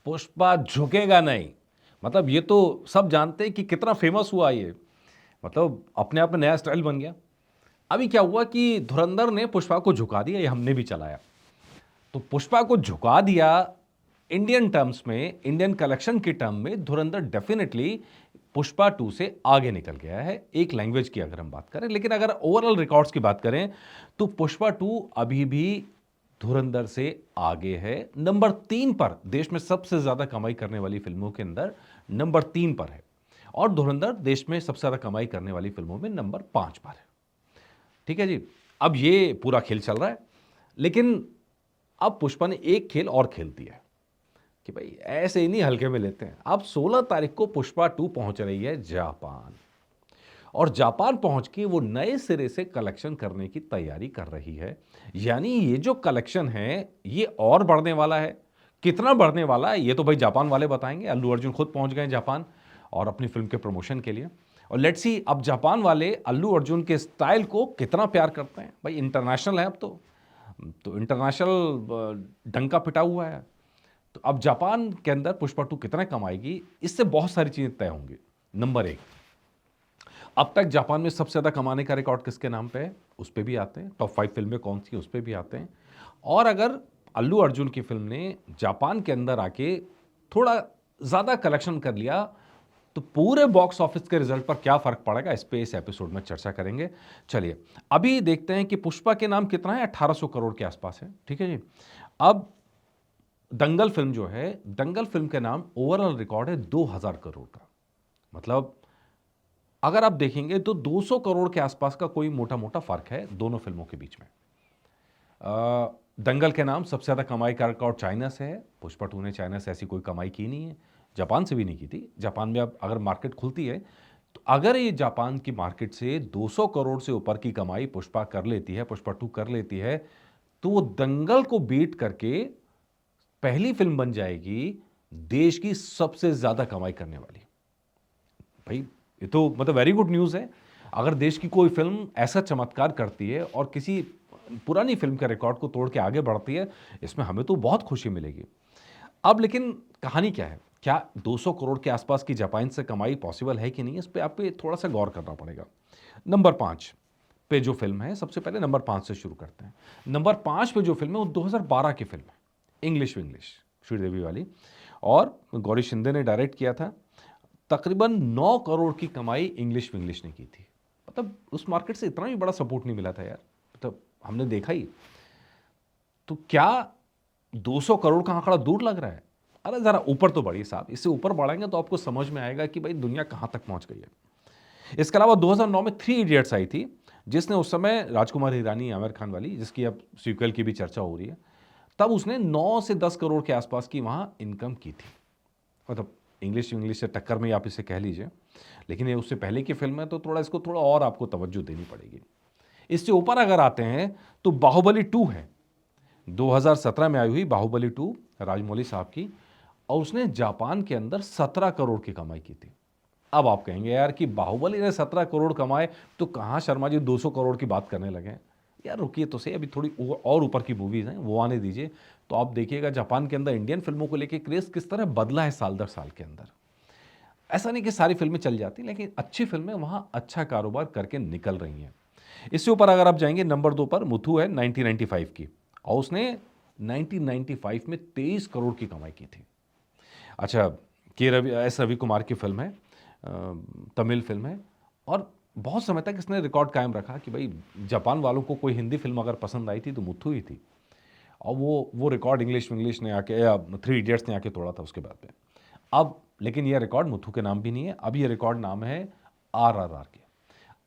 पुष्पा झुकेगा नहीं। मतलब ये तो सब जानते हैं कि कितना फेमस हुआ ये, मतलब अपने आप में नया स्टाइल बन गया। अभी क्या हुआ कि धुरंधर ने पुष्पा को झुका दिया, ये हमने भी चलाया। तो पुष्पा को झुका दिया इंडियन टर्म्स में, इंडियन कलेक्शन के टर्म में धुरंधर डेफिनेटली पुष्पा 2 से आगे निकल गया है, एक लैंग्वेज की अगर हम बात करें। लेकिन अगर ओवरऑल रिकॉर्ड्स की बात करें तो पुष्पा 2 अभी भी धुरंधर से आगे है। नंबर 3 पर, देश में सबसे ज्यादा कमाई करने वाली फिल्मों के अंदर नंबर 3 पर है, और धुरंधर देश में सबसे ज्यादा कमाई करने वाली फिल्मों में नंबर 5 पर है। ठीक है जी। अब ये पूरा खेल चल रहा है, लेकिन अब पुष्पा ने एक खेल और खेल दिया है कि भाई ऐसे ही नहीं हल्के में लेते हैं। अब 16 तारीख को पुष्पा 2 पहुंच रही है जापान, और जापान पहुंच के वो नए सिरे से कलेक्शन करने की तैयारी कर रही है। यानी ये जो कलेक्शन है ये और बढ़ने वाला है। कितना बढ़ने वाला है ये तो भाई जापान वाले बताएंगे। अल्लू अर्जुन खुद पहुंच गए जापान और अपनी फिल्म के प्रमोशन के लिए। और लेट्स सी अब जापान वाले अल्लू अर्जुन के स्टाइल को कितना प्यार करते हैं। भाई इंटरनेशनल है अब तो इंटरनेशनल डंका पिटा हुआ है। तो अब जापान के अंदर पुष्पा 2 कितना कमाएगी, इससे बहुत सारी चीजें तय होंगी। नंबर 1, अब तक जापान में सबसे ज्यादा कमाने का रिकॉर्ड किसके नाम पे है, उस पे भी आते हैं। टॉप 5 फिल्में कौन सी, उस पे भी आते हैं। और अगर अल्लू अर्जुन की फिल्म ने जापान के अंदर आके थोड़ा ज्यादा कलेक्शन कर लिया तो पूरे बॉक्स ऑफिस के रिजल्ट पर क्या फर्क पड़ेगा, इस पे इस एपिसोड में चर्चा करेंगे। चलिए अभी देखते हैं कि पुष्पा के नाम कितना है, 1800 करोड़ के आसपास है। ठीक है जी। अब दंगल फिल्म जो है, दंगल फिल्म के नाम ओवरऑल रिकॉर्ड है 2000 करोड़ का। मतलब अगर आप देखेंगे तो 200 करोड़ के आसपास का कोई मोटा मोटा फर्क है दोनों फिल्मों के बीच में। दंगल के नाम सबसे ज्यादा कमाई का रिकॉर्ड चाइना से है। पुष्पा 2 ने चाइना से ऐसी कोई कमाई की नहीं है, जापान से भी नहीं की थी। जापान में अब अगर मार्केट खुलती है तो अगर ये जापान की मार्केट से 200 करोड़ से ऊपर की कमाई पुष्पा कर लेती है, पुष्पा 2 कर लेती है, तो वो दंगल को बीट करके पहली फिल्म बन जाएगी देश की सबसे ज्यादा कमाई करने वाली। भाई ये तो मतलब वेरी गुड न्यूज़ है। अगर देश की कोई फिल्म ऐसा चमत्कार करती है और किसी पुरानी फिल्म के रिकॉर्ड को तोड़ के आगे बढ़ती है, इसमें हमें तो बहुत खुशी मिलेगी। अब लेकिन कहानी क्या है, क्या 200 करोड़ के आसपास की जापान से कमाई पॉसिबल है कि नहीं, इस पे आपको थोड़ा सा गौर करना पड़ेगा। नंबर 5 पे जो फिल्म है, सबसे पहले नंबर 5 से शुरू करते हैं। नंबर 5 पे जो फिल्म है वो 2012 की फिल्म है, इंग्लिश विंग्लिश, श्रीदेवी वाली, और गौरी शिंदे ने डायरेक्ट किया था। तकरीबन 9 करोड़ की कमाई इंग्लिश विंग्लिश ने की थी। मतलब उस मार्केट से इतना भी बड़ा सपोर्ट नहीं मिला था यार, मतलब हमने देखा ही। तो क्या 200 करोड़ का आंकड़ा दूर लग रहा है? अरे जरा ऊपर तो बढ़िए साहब, इससे ऊपर बढ़ेंगे तो आपको समझ में आएगा कि भाई दुनिया कहां तक पहुंच गई है। इसके अलावा 2009 में 3 इडियट्स आई थी, जिसने उस समय राजकुमार हिरानी, आमिर खान वाली, जिसकी अब सीक्वल की भी चर्चा हो रही है, तब उसने 9 से 10 करोड़ के आसपास की वहां इनकम की थी। मतलब इंग्लिश इंग्लिश से टक्कर में आप इसे कह लीजिए, लेकिन ये उससे पहले की फिल्म है तो थोड़ा इसको थोड़ा और आपको तवज्जो देनी पड़ेगी। इससे ऊपर अगर आते हैं तो बाहुबली 2 है, 2017 में आई हुई बाहुबली 2 राजमौली साहब की, और उसने जापान के अंदर 17 करोड़ की कमाई की थी। अब आप कहेंगे यार कि बाहुबली ने 17 करोड़ कमाए तो कहां शर्मा जी 200 करोड़ की बात करने लगे। यार रुकिए तो सही, अभी थोड़ी और ऊपर की मूवीज हैं वो आने दीजिए, तो आप देखिएगा जापान के अंदर इंडियन फिल्मों को लेकर क्रेज किस तरह बदला है साल दर साल के अंदर। ऐसा नहीं कि सारी फिल्में चल जाती, लेकिन अच्छी फिल्में वहां अच्छा कारोबार करके निकल रही हैं। इससे ऊपर अगर आप जाएंगे नंबर 2 पर मुथु है 1995 की, और उसने 1995 में 23 करोड़ की कमाई की थी। अच्छा, एस रवि कुमार की फिल्म है, तमिल फिल्म है, और बहुत समय तक इसने रिकॉर्ड कायम रखा कि भाई जापान वालों को कोई हिंदी फिल्म अगर पसंद आई थी तो मुथु ही थी। और वो रिकॉर्ड इंग्लिश विंग्लिश ने आके या 3 इडियट्स ने आके तोड़ा था उसके बाद में। अब लेकिन ये रिकॉर्ड मुथु के नाम भी नहीं है, अब ये रिकॉर्ड नाम है आरआरआर के।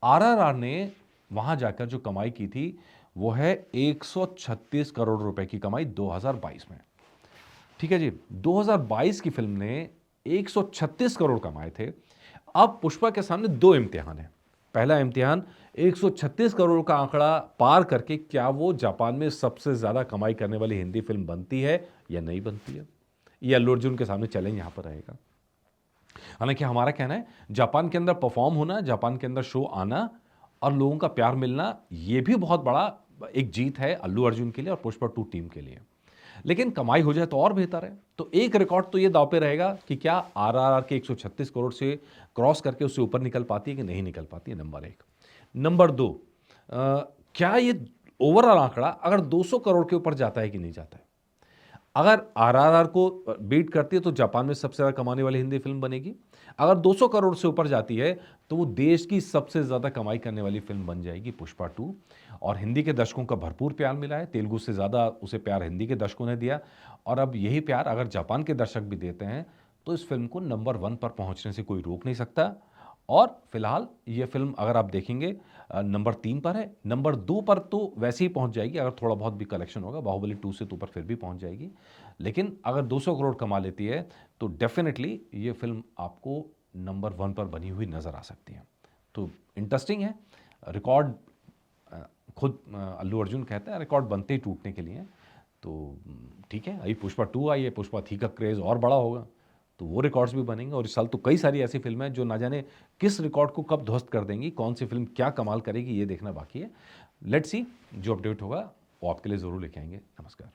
आरआरआर ने वहां जाकर जो कमाई की थी वो है 136 करोड़ रुपए की कमाई 2022 में। ठीक है जी, 2022 की फिल्म ने 136 करोड़ कमाए थे। अब पुष्पा के सामने 2 इम्तिहान है। पहला इम्तिहान 136 करोड़ का आंकड़ा पार करके क्या वो जापान में सबसे ज्यादा कमाई करने वाली हिंदी फिल्म बनती है या नहीं बनती है। ये अल्लू अर्जुन के सामने चैलेंज यहां पर रहेगा। हालांकि हमारा कहना है जापान के अंदर परफॉर्म होना, जापान के अंदर शो आना और लोगों का प्यार मिलना, यह भी बहुत बड़ा एक जीत है अल्लू अर्जुन के लिए और पुष्पा 2 टीम के लिए। लेकिन कमाई हो जाए तो और बेहतर है। तो एक रिकॉर्ड तो ये दांव पे रहेगा कि क्या आरआरआर के 136 करोड़ से क्रॉस करके उससे ऊपर निकल पाती है कि नहीं निकल पाती है, नंबर एक। नंबर दो, क्या ये ओवरऑल आंकड़ा अगर 200 करोड़ के ऊपर जाता है कि नहीं जाता है। अगर आरआरआर को बीट करती है तो जापान में सबसे ज़्यादा कमाने वाली हिंदी फिल्म बनेगी। अगर 200 करोड़ से ऊपर जाती है तो वो देश की सबसे ज़्यादा कमाई करने वाली फिल्म बन जाएगी, पुष्पा 2। और हिंदी के दर्शकों का भरपूर प्यार मिला है, तेलुगु से ज़्यादा उसे प्यार हिंदी के दर्शकों ने दिया। और अब यही प्यार अगर जापान के दर्शक भी देते हैं तो इस फिल्म को नंबर 1 पर पहुंचने से कोई रोक नहीं सकता। और फिलहाल ये फिल्म अगर आप देखेंगे नंबर 3 पर है। नंबर 2 पर तो वैसे ही पहुंच जाएगी, अगर थोड़ा बहुत भी कलेक्शन होगा, बाहुबली 2 से तो ऊपर फिर भी पहुंच जाएगी। लेकिन अगर 200 करोड़ कमा लेती है तो डेफिनेटली ये फिल्म आपको नंबर 1 पर बनी हुई नज़र आ सकती है। तो इंटरेस्टिंग है। रिकॉर्ड अ, खुद अल्लू अर्जुन कहते हैं रिकॉर्ड बनते ही टूटने के लिए हैं। तो ठीक है, अभी पुष्पा 2 आई है, पुष्पा 3 का क्रेज़ और बड़ा होगा, तो वो रिकॉर्ड्स भी बनेंगे। और इस साल तो कई सारी ऐसी फिल्में हैं जो ना जाने किस रिकॉर्ड को कब ध्वस्त कर देंगी, कौन सी फिल्म क्या कमाल करेगी, ये देखना बाकी है। लेट्स सी, जो अपडेट होगा वो आपके लिए ज़रूर लेके आएंगे। नमस्कार।